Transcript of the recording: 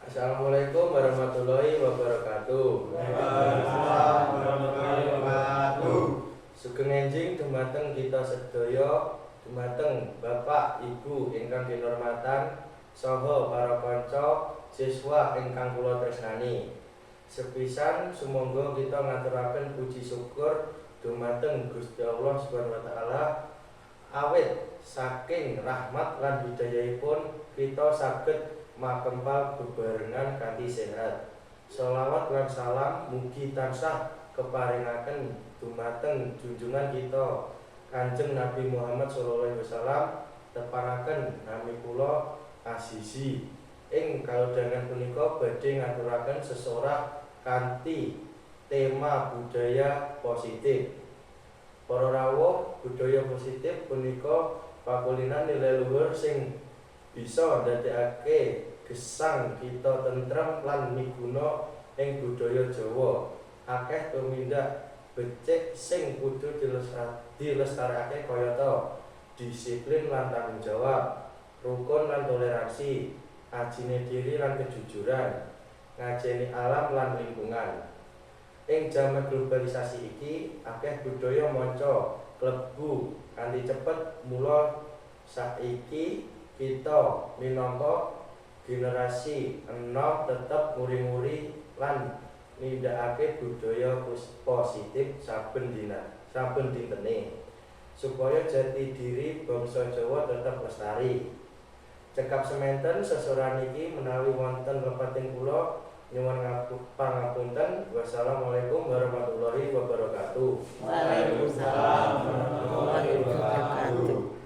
Assalamualaikum warahmatullahi wabarakatuh. Waalaikumsalam warahmatullahi wabarakatuh. Sugeng enjing dumateng kita sedaya, dumateng Bapak Ibu ingkang kinurmatan saha para kanca siswa ingkang kula tresnani. Sepisan sumangga kita ngaturaken puji syukur dumateng Gusti Allah Subhanahu wa taala awit saking rahmat lan hidayahipun kita saged makempal bebarengan kanthi sehat. Sholawat lan salam mugi tansah keparingaken dumateng junjungan kita Kanjeng Nabi Muhammad sallallahu alaihi wasallam, tepanaken nami kula Asisi ing kalodhangan punika badhe ngaturaken sesorah kanthi tema budaya positif. Para rawuh, budaya positif punika pakulinan nilai luhur sing bisa ndadekake gesang kita tentrem lan miguna ing budaya Jawa. Akeh tumindak becik sing kudu dilestarekake kayata disiplin lan tanggung jawab, rukun lan toleransi, ajine diri lan kejujuran, ngajeni alam lan lingkungan. Ing jaman globalisasi iki akeh budaya manca klebu kanthi cepet, mula saiki kita minangka generasi enom tetep nguri-nguri lan nindakake budaya positif saben dintene supaya jati diri bangsa Jawa tetep lestari. Cekap semanten sesoran iki menawi wonten lepating kula nyuwun pangapunten. Wassalamualaikum warahmatullahi wabarakatuh. Waalaikumsalam warahmatullahi wabarakatuh.